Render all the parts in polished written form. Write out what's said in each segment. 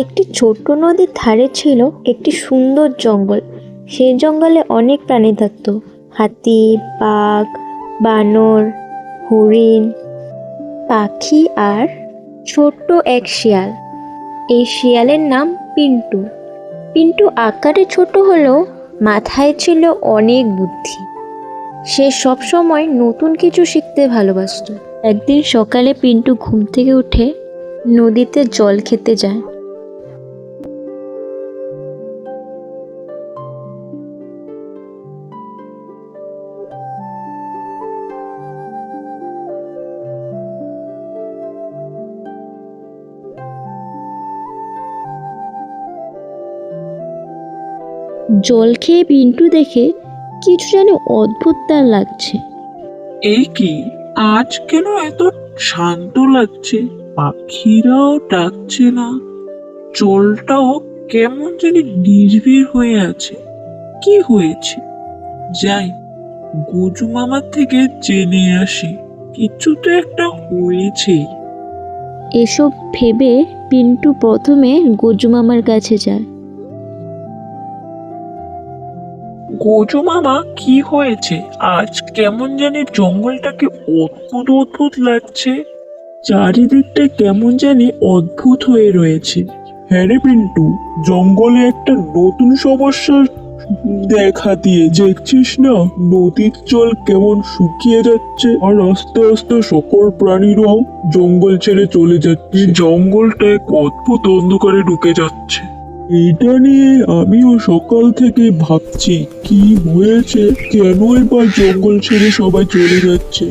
একটি ছোট্ট নদীর ধারে ছিল একটি সুন্দর জঙ্গল। সেই জঙ্গলে অনেক প্রাণী থাকতো। হাতি, বাঘ, বানর, হরিণ, পাখি আর ছোট্ট এক শিয়াল। এই শিয়ালের নাম পিন্টু। পিন্টু আকারে ছোট হলেও মাথায় ছিল অনেক বুদ্ধি। সে সব সময় নতুন কিছু শিখতে ভালোবাসতো। একদিন সকালে পিন্টু ঘুম থেকে উঠে নদীতে জল খেতে যায়। জল খেয়ে পিন্টু দেখে কিছু যেন অদ্ভুত তার লাগছে। এই কি, আজ কেন এত শান্ত লাগছে? পাখিরাও ডাকছে না, জলটাও কেমন জানি নির্ভীর হয়ে আছে। কি হয়েছে? যাই, গজু মামার থেকে জেনে আসি। কিছু তো একটা হয়েছেই। এসব ভেবে পিন্টু প্রথমে গজু মামার কাছে যায়। গজু মামা, কি হয়েছে? আজ কেমন জানি জঙ্গলটাকে অদ্ভুত অদ্ভুত লাগছে। চারিদিকটা কেমন জানি অদ্ভুত হয়ে রয়েছে। হ্যাঁ রে পিন্টু, জঙ্গলে একটা নতুন সমস্যা দেখা দিয়ে দেখছিস না? নদীর জল কেমন শুকিয়ে যাচ্ছে, আর আস্তে আস্তে সকল প্রাণীরাও জঙ্গল ছেড়ে চলে যাচ্ছে। জঙ্গলটা এক অদ্ভুত অন্ধকারে ঢুকে যাচ্ছে। এটা নিয়ে আমিও সকাল থেকে ভাবছি, কি হয়েছে, কেনই বা জঙ্গল ছেড়ে সবাই চলে যাচ্ছে।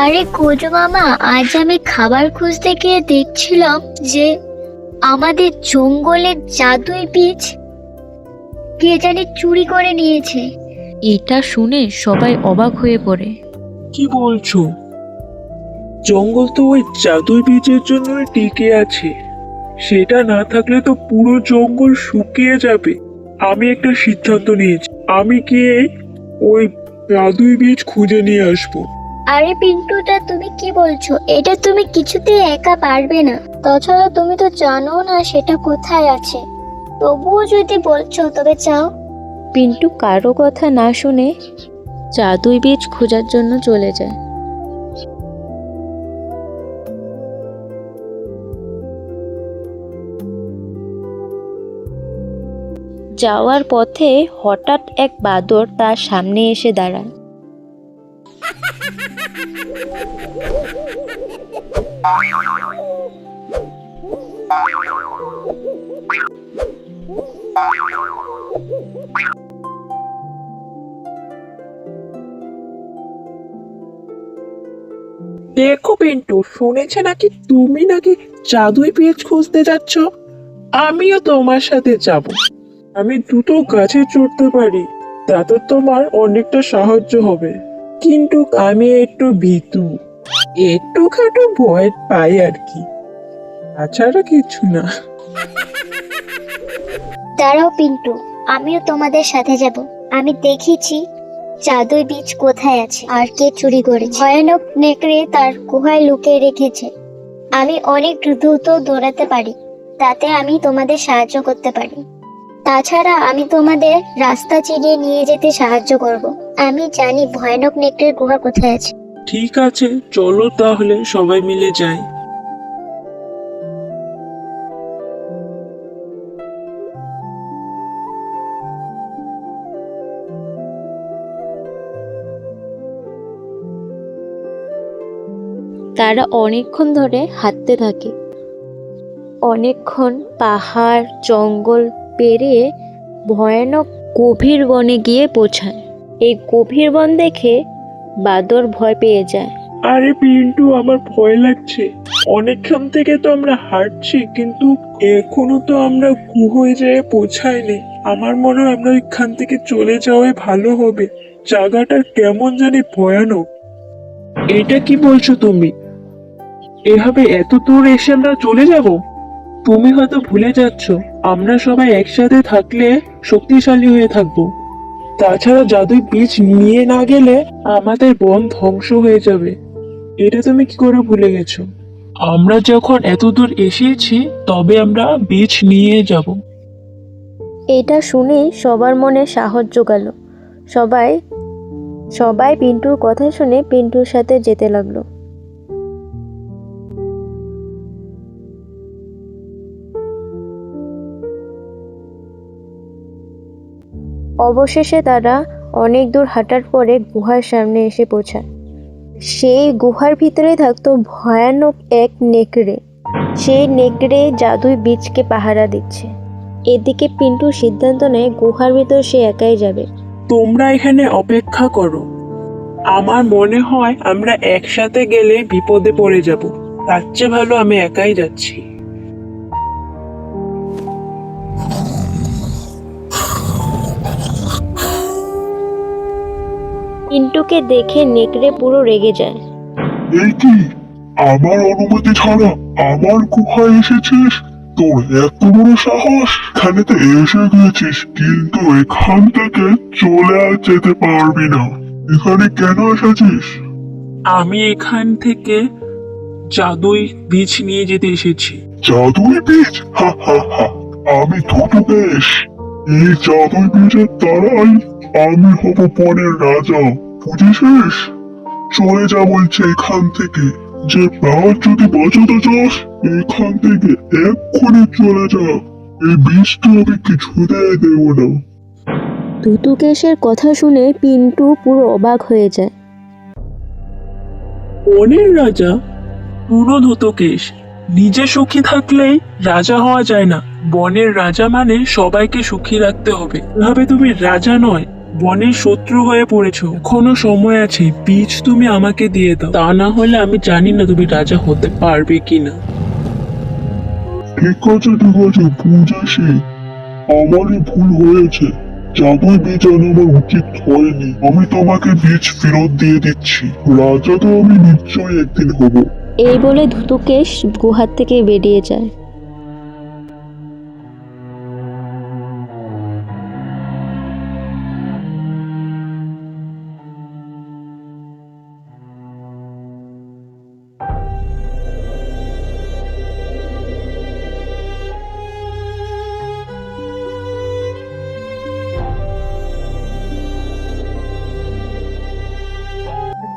আরে গজু মামা, আজ আমি খাবার খুঁজতে গিয়ে দেখছিলাম যে আমাদের জঙ্গলের জাদুই বীজ কে জানি চুরি করে নিয়েছে। এটা শুনে সবাই অবাক হয়ে পড়ে। কি বলছো? জঙ্গল তো ওই জাদুই বীজের জন্যই টিকে আছে। সেটা না থাকলে তো পুরো জঙ্গল শুকিয়ে যাবে। আমি একটা সিদ্ধান্ত নিয়েছি, আমি গিয়ে ওই জাদুই বীজ খুঁজে নিয়ে আসবো। আরে পিন্টুটা, তুমি কি বলছো? এটা তুমি কিছুতেই একা পারবে না। তাছাড়া তুমি তো জানো না সেটা কোথায় আছে। তবুও যদি বলছো তবে চাও। পিন্টু কারো কথা না শুনে জাদুই বীজ খোঁজার জন্য চলে যায়। যাওয়ার পথে হঠাৎ এক বাদর তার সামনে এসে দাঁড়ায়। দেখো পিন্টু, শুনেছে নাকি তুমি নাকি জাদুই বীজ খুঁজতে যাচ্ছ? আমিও তোমার সাথে যাব। আমি দুটো গাছে চড়তে পারি, তাতে তোমার অনেকটা সাহায্য হবে। কিন্তু আমি একটু ভীতু, একটুখাটো ভয় পাই আর কি, তাছাড়া কিছু না। দাঁড়াও পিন্টু, আমিও তোমাদের সাথে যাব। আমি দেখেছি জাদুই বীজ কোথায় আছে আর কে চুরি করেছে। ভয়ানক নেকড়ে তার গুহায় লুকিয়ে রেখেছে। আমি অনেক দ্রুত দৌড়াতে পারি, তাতে আমি তোমাদের সাহায্য করতে পারি। তাছাড়া আমি তোমাদের রাস্তা চিনিয়ে নিয়ে যেতে সাহায্য করব। আমি জানি ভয়ানক নেকড়ের গুহা কোথায় আছে। ঠিক আছে, চলো তাহলে সবাই মিলে যাই। তারা অনেকক্ষণ ধরে হাঁটতে থাকে। অনেকক্ষণ পাহাড় জঙ্গল পেরিয়ে ভয়ানক গভীর বনে গিয়ে পৌঁছায়। এই গভীর বন দেখে বাদর ভয় পেয়ে যায়। আরে পিন্টু, আমার ভয় লাগছে। অনেকক্ষণ থেকে তো আমরা হাঁটছি, কিন্তু এখনো তো আমরা গুহায় যেয়ে পৌঁছাইনি। আমার মনে হয় আমরা এখান থেকে চলে যাওয়াই ভালো হবে। জায়গাটা কেমন জানি ভয়ানক। এটা কি বলছো তুমি? এভাবে এত দূর এসে আমরা চলে যাব? তুমি হয়তো ভুলে যাচ্ছ, আমরা সবাই একসাথে থাকলে শক্তিশালী হয়ে থাকবো। তাছাড়া জাদুই বীজ নিয়ে না গেলে আমাদের বন ধ্বংস হয়ে যাবে। এটা তুমি কি করে ভুলে গেছো? আমরা যখন এত দূর এসেছি তবে আমরা বীজ নিয়ে যাব। এটা শুনে সবার মনে সাহস জোগালো। সবাই সবাই পিন্টুর কথা শুনে পিন্টুর সাথে যেতে লাগলো। অবশেষে তারা অনেক দূর হাঁটার পরে গুহার সামনে এসে পৌঁছায়। সেই গুহার ভিতরে থাকতো ভয়ানক এক নেকড়ে। সেই নেকড়ে জাদুই বীজকে পাহারা দিচ্ছে। এদিকে পিন্টু সিদ্ধান্ত নেয় গুহার ভিতর সে একাই যাবে। তোমরা এখানে অপেক্ষা করো, আমার মনে হয় আমরা একসাথে গেলে বিপদে পড়ে যাব, তার চেয়ে ভালো আমি একাই যাচ্ছি। পিন্টুকে দেখে নেকড়ে পুরো রেগে যায়। এই কি, আমার অনুমতি ছাড়া আমার গুহায় এসেছিস? তোর এত বড় সাহস! এখানে তো এসে গেছিস, কিন্তু এখান থেকে চলে আর যেতে পারবি না। এখানে কেন এসেছিস? আমি এখান থেকে জাদুই বীজ নিয়ে যেতে এসেছি। জাদুই বীজ? হা হা হা! আমি ধুতুকেশ। এই জাদুই বীজের দ্বারাই আমি হব বনের রাজা, বুঝেছিস? চলে যা বলছে এখান থেকে। যে প্রাণ যদি বাঁচাতে চাস, এখান থেকে এক্ষুনি চলে যা। এই বীজটা আমি কিছুতেই দেব না। ধুতুকেশের কথা শুনে পিন্টু পুরো অবাক হয়ে যায়। বনের রাজা? পুরো ধুতকেশ, নিজে সুখী থাকলেই রাজা হওয়া যায় না। বনের রাজা মানে সবাইকে সুখী রাখতে হবে। ভাবে তুমি রাজা নয়, বনের শত্রু হয়ে পড়েছো। এখনো সময় আছে, বীজ তুমি আমাকে দিয়ে দাও, তা না হলে আমি জানি না তুমি রাজা হতে পারবে কিনা। ঠিক আছে, বুঝেছি। আমারই ভুল হয়েছে। জাদুই বীজ আনা আমার উচিত হয়নি। আমি তোমাকে বীজ ফেরত দিয়ে দিচ্ছি। রাজা তো আমি নিশ্চয়ই একদিন হব। এই বলে ধুতুকেশ গুহার থেকে বেরিয়ে যায়।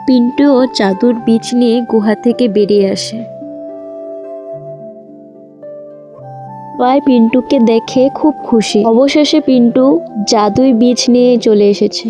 পিন্টুও জাদুর বীজ নিয়ে গুহা থেকে বেরিয়ে আসে। সবাই পিন্টুকে দেখে খুব খুশি। অবশেষে পিন্টু জাদুই বীজ নিয়ে চলে এসেছে।